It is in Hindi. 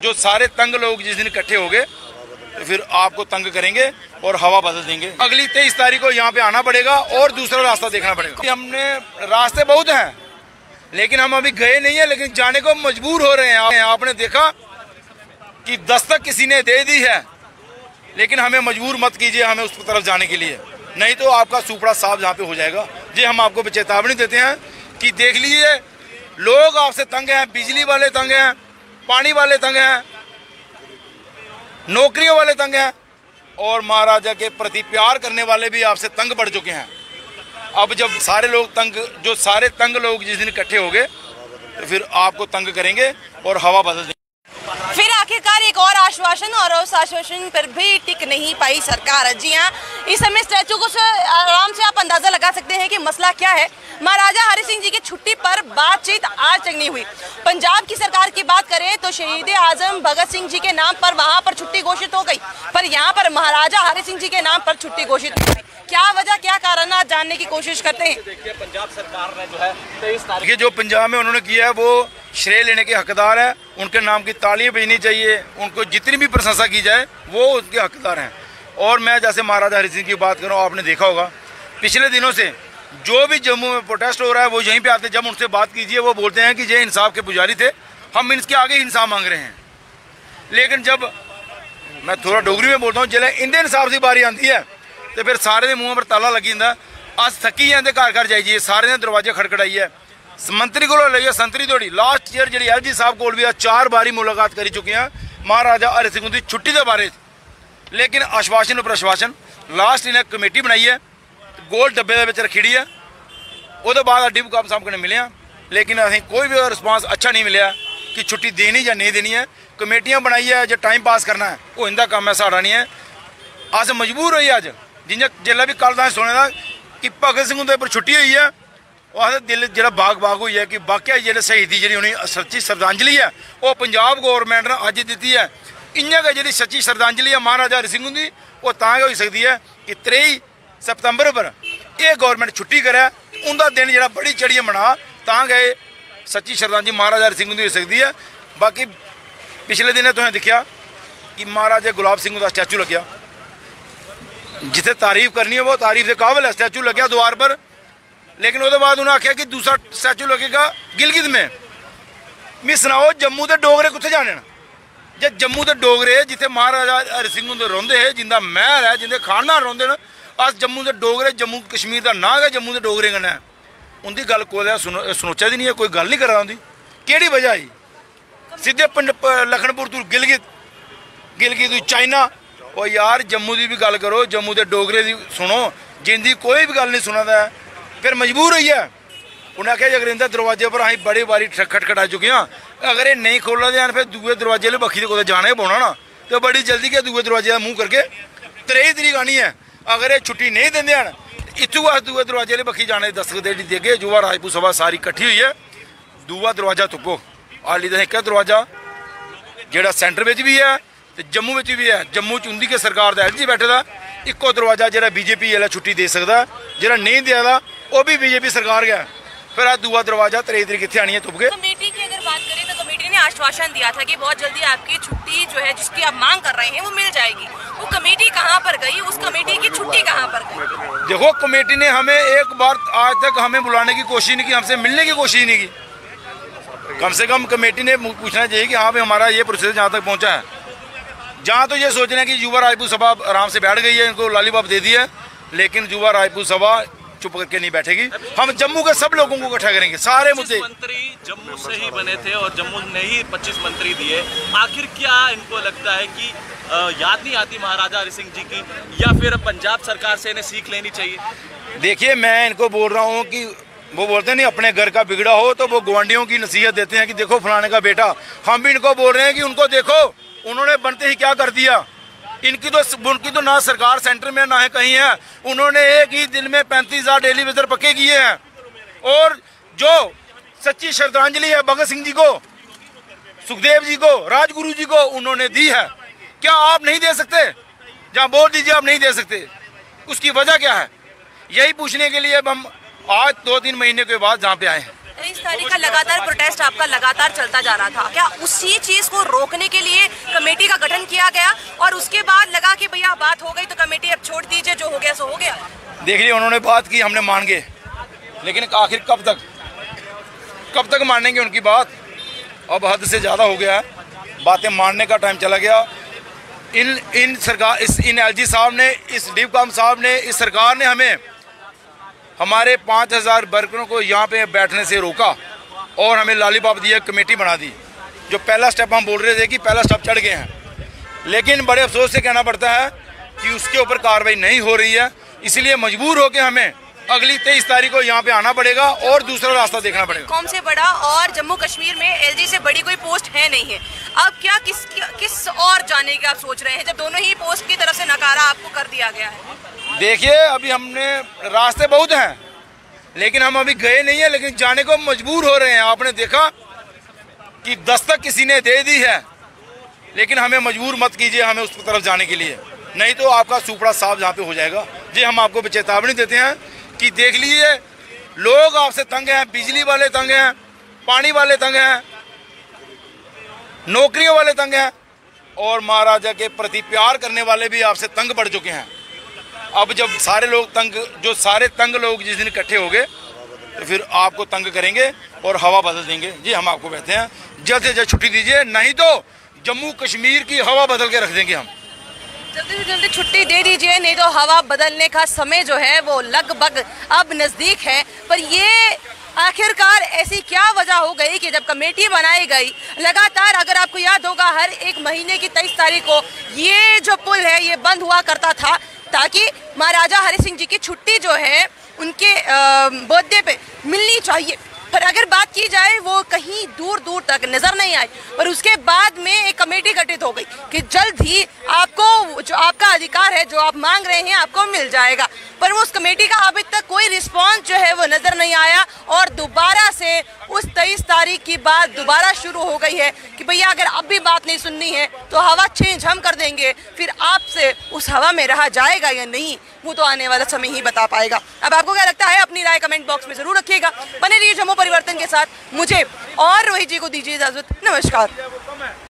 जो सारे तंग लोग जिस दिन इकट्ठे हो गए तो फिर आपको तंग करेंगे और हवा बदल देंगे। अगली 23 तारीख को यहाँ पे आना पड़ेगा और दूसरा रास्ता देखना पड़ेगा। हमने रास्ते बहुत हैं लेकिन हम अभी गए नहीं है, लेकिन जाने को मजबूर हो रहे हैं। आपने देखा कि दस्तक किसी ने दे दी है, लेकिन हमें मजबूर मत कीजिए हमें उस तरफ जाने के लिए, नहीं तो आपका सुपड़ा साफ यहाँ पे हो जाएगा। जी हम आपको चेतावनी देते हैं कि देख लीजिए, लोग आपसे तंग हैं, बिजली वाले तंग हैं, पानी वाले तंग हैं, नौकरियों वाले तंग हैं और महाराजा के प्रति प्यार करने वाले भी आपसे तंग बढ़ चुके हैं। अब जब सारे लोग जो सारे तंग लोग जिस दिन इकट्ठे हो गए तो फिर आपको तंग करेंगे और हवा बदल देंगे। फिर आखिरकार एक और आश्वासन, और उस आश्वासन पर भी टिक नहीं पाई सरकार। जी हाँ, इस समय स्टैचू को आराम से आप अंदाजा लगा सकते हैं कि मसला क्या है। महाराजा हरि सिंह जी की छुट्टी पर बातचीत आज तक नहीं हुई। पंजाब की सरकार की बात करें तो शहीद आजम भगत सिंह जी के नाम पर वहां पर छुट्टी घोषित हो गई, पर यहाँ पर महाराजा हरि सिंह जी के नाम पर छुट्टी घोषित नहीं हुई। क्या वजह, क्या कारण, आज जानने की कोशिश करते हैं। देखिए पंजाब सरकार ने जो है 23 तारीख ये जो पंजाब में उन्होंने किया है वो श्रेय लेने के हकदार है, उनके नाम की तालियां बजनी चाहिए, उनको जितनी भी प्रशंसा की जाए वो उनके हकदार हैं। और मैं जैसे महाराजा हरि सिंह की बात करूँ, आपने देखा होगा पिछले दिनों से जो भी जम्मू में प्रोटेस्ट हो रहा है वो यहीं पे आते, जब उनसे बात कीजिए वो बोलते हैं कि ये इंसाफ के पुजारी थे, हम इनके आगे इंसाफ मांग रहे हैं। लेकिन जब मैं थोड़ा डोगरी में बोलता हूँ, जिले इंदे इंसाफ की बारी आती है तो फिर सारे के मुँह पर ताला लगी जाता। अस थकी जाते, घर घर जाइए, सारे ने दरवाजे खड़खड़ाइए, मंत्री को लेइए संतरी धोड़ी। Last year G L G साहब को भी 4 बारी मुलाकात करी चुके हैं महाराजा हरि सिंह की छुट्टी के बारे, लेकिन आश्वासन उपर आश्वासन। लास्ट इन्हें कमेटी बनाई है, गोल डब्बे रखी है, वो बाद डिप काम साहब को मिले, लेकिन असें कोई भी रिस्पांस अच्छा नहीं मिले कि छुट्टी देनी या नहीं देनी है। कमेटियां बनाई है जो टाइम पास करना है, वो इनका काम है, साड़ा नहीं है। अस मजबूर होई अज जियां जिला भी कल सुने दा कि भगत सिंह उपर छुट्टी हुई है, वो दिल जो बाग बाग हुई है कि वाकई जो शहीदी जी उन्हें सच्ची श्रद्धांजलि है वो पंजाब गौरमेंट ने अज दी है। इयां गै जी सच्ची श्रद्धांजलि है महाराजा हरि सिंह की, वो तां गै हो सकती है कि 23 सितंबर पर यह गौरमेंट छुट्टी करे, उनका दिन जो बड़ी चढ़िए मना, तां गए सच्ची श्रद्धांजलि महाराजा हरि सिंह की हो सकती है। बाकी पिछले दिन तुसें देखा कि महाराजा गुलाब सिंह का स्टैचू लग्या, जिथे तारीफ करनी है वो तारीफ के काबिल है, स्टैचू लग्या द्वार पर। लेकिन उसके बाद उन्हें आख्या कि दूसरा स्टैचू लगेगा गिलगित में। मैं सुनाओ जम्मू के डोगरे कुत्थे जाने, जे जम्मू के डोगरे जिथे महाराजा हरि सिंह रोंदे है, जिंदा महल है, जिंदे खानदान रोंदे न, अस जम्मू के डोगरे, जम्मू कश्मीर का नाम है जम्मू के डोगरे कन्नै, उनकी गल कोई सुनोचा दी नहीं है, कोई गल नहीं करा उनकी। केड़ी वजह आई सीधे लखनपुर तू गिलगित, गिलगित तू चाइना। और यार जम्मू की भी गल करो, जम्मू के डोगरे की सुनो, जिंदी कोई भी गल नहीं सुना। फिर मजबूर हुई है, उन्हें आख्या अगर इनके दरवाजे पर अं बड़ी बारी खटखटा चुके हैं, अगर ये नहीं खोला देन फिर दूए दरवाजे वाली बखी को जाना ही पौना ना, तो बड़ी जल्दी के दूए दरवाजे का मुँह करके 23 तारीख आनी है। अगर ये छुट्टी नहीं देंगे हैं इतों अस दूए दरवाजे वाली बखी जाने दस्तखत दे देगे। युवा राजपूत सभा सारी इकट्ठी हुई है, दूआ दरवाजा तुप्पो। हाली तो एक दरवाजा जोड़ा सेंटर में भी है तो जम्मू में भी है, जम्मू च उनकी के सरकार का एल जी बैठे दा, इको दरवाजा जो बीजेपी वाला छुट्टी दे सकता है, जो नहीं दिया वो भी बीजेपी सरकार गया। फिर आ दूआ दरवाजा 23 तारीख कितने आनी है तुप के। कमेटी की अगर बात करें तो कमेटी ने आश्वासन दिया था कि बहुत जल्दी आपकी छुट्टी जो है जिसकी आप मांग कर रहे हैं वो मिल जाएगी। वो कमेटी कहाँ पर गई, उस कमेटी की छुट्टी कहाँ पर गई। देखो कमेटी ने हमें एक बार आज तक हमें बुलाने की कोशिश नहीं की, हमसे मिलने की कोशिश नहीं की। कम से कम कमेटी ने पूछना चाहिए कि हाँ भाई हमारा ये प्रोसेस जहाँ तक पहुँचा है। जहाँ तो ये सोच रहे हैं कि युवा राजपूत सभा आराम से बैठ गई है, इनको लॉलीपॉप दे दी है, लेकिन युवा राजपूत सभा चुप करके नहीं बैठेगी। हम जम्मू के सब लोगों को इकट्ठा करेंगे, सारे मुद्दे। मंत्री जम्मू से ही बने थे और जम्मू ने ही 25 मंत्री दिए, आखिर क्या इनको लगता है कि याद नहीं आती महाराजा हरि सिंह जी की, या फिर पंजाब सरकार से इन्हें सीख लेनी चाहिए। देखिए मैं इनको बोल रहा हूँ कि वो बोलते नहीं अपने घर का बिगड़ा हो तो वो गुआंढियों की नसीहत देते हैं कि देखो फलाने का बेटा। हम भी इनको बोल रहे हैं कि उनको देखो उन्होंने बनते ही क्या कर दिया। उनकी तो ना सरकार सेंटर में ना है कहीं है, उन्होंने एक ही दिन में 35,000 डेली वेजर पक्के किए हैं। और जो सच्ची श्रद्धांजलि है भगत सिंह जी को, सुखदेव जी को, राजगुरु जी को उन्होंने दी है, क्या आप नहीं दे सकते? जहाँ बोल दीजिए आप नहीं दे सकते, उसकी वजह क्या है? यही पूछने के लिए हम आज 2-3 महीने के बाद जहाँ पे आए हैं। 23 तारीख का लगातार प्रोटेस्ट आपका लगातार चलता जा रहा था, क्या उसी चीज को रोकने के लिए दिया गया और उसके बाद लगा कि भैया बात हो गई तो कमेटी अब छोड़ दीजिए, जो हो गया सो हो गया। देख लिया, उन्होंने बात की, हमने मान गए, लेकिन आखिर कब तक मानेंगे उनकी बात? अब हद से ज़्यादा हो गया है, बातें मानने का टाइम चला गया। इन एलजी साहब ने, इस डीपकाम साहब ने, इस सरकार ने हमारे 5000 वर्करों को यहाँ पे बैठने से रोका और हमें लॉलीपॉप दिया, कमेटी बना दी। जो पहला स्टेप हम बोल रहे थे कि पहला स्टेप चढ़ गए हैं, लेकिन बड़े अफसोस से कहना पड़ता है कि उसके ऊपर कार्रवाई नहीं हो रही है। इसलिए मजबूर होकर हमें अगली 23 तारीख को यहाँ पे आना पड़ेगा और दूसरा रास्ता देखना पड़ेगा। कौम से बड़ा और जम्मू कश्मीर में एलजी से बड़ी कोई पोस्ट है नहीं है। अब क्या किस और जाने की आप सोच रहे हैं, जब दोनों ही पोस्ट की तरफ से नकारा आपको कर दिया गया है? देखिए, अभी हमने रास्ते बहुत हैं, लेकिन हम अभी गए नहीं है, लेकिन जाने को मजबूर हो रहे हैं। आपने देखा कि दस्तक किसी ने दे दी है, लेकिन हमें मजबूर मत कीजिए हमें उस तरफ जाने के लिए, नहीं तो आपका सुपड़ा साफ जहाँ पे हो जाएगा। जी, हम आपको चेतावनी देते हैं कि देख लीजिए, लोग आपसे तंग हैं, बिजली वाले तंग हैं, पानी वाले तंग हैं, नौकरियों वाले तंग हैं, और महाराजा के प्रति प्यार करने वाले भी आपसे तंग पड़ चुके हैं। अब जब सारे तंग लोग जिस दिन इकट्ठे हो गए तो फिर आपको तंग करेंगे और हवा बदल देंगे। जी, हम आपको कहते हैं जल्द से जल्द छुट्टी दीजिए, नहीं तो जम्मू कश्मीर की हवा बदल के रख देंगे हम। जल्दी से जल्दी छुट्टी दे दीजिए, नहीं तो हवा बदलने का समय जो है वो लगभग अब नज़दीक है। पर ये आखिरकार ऐसी क्या वजह हो गई कि जब कमेटी बनाई गई, लगातार अगर आपको याद होगा हर एक महीने की 23 तारीख को ये जो पुल है ये बंद हुआ करता था, ताकि महाराजा हरि सिंह जी की छुट्टी जो है उनके बर्थडे पे मिलनी चाहिए। पर अगर बात की जाए वो कहीं दूर दूर तक नजर नहीं आई। पर उसके बाद में एक कमेटी गठित हो गई कि जल्द ही आपको जो आपका अधिकार है, जो आप मांग रहे हैं, आपको मिल जाएगा। पर वो उस कमेटी का अभी तक कोई रिस्पांस जो है वो नजर नहीं आया और दोबारा से उस 23 तारीख की बात दोबारा शुरू हो गई है कि भैया अगर अब भी बात नहीं सुननी है तो हवा चेंज हम कर देंगे। फिर आपसे उस हवा में रहा जाएगा या नहीं, वो तो आने वाला समय ही बता पाएगा। अब आपको क्या लगता है, अपनी राय कमेंट बॉक्स में जरूर रखिएगा। बने रहिए जम्मू परिवर्तन के साथ। मुझे और रोहित जी को दीजिए इजाजत। नमस्कार।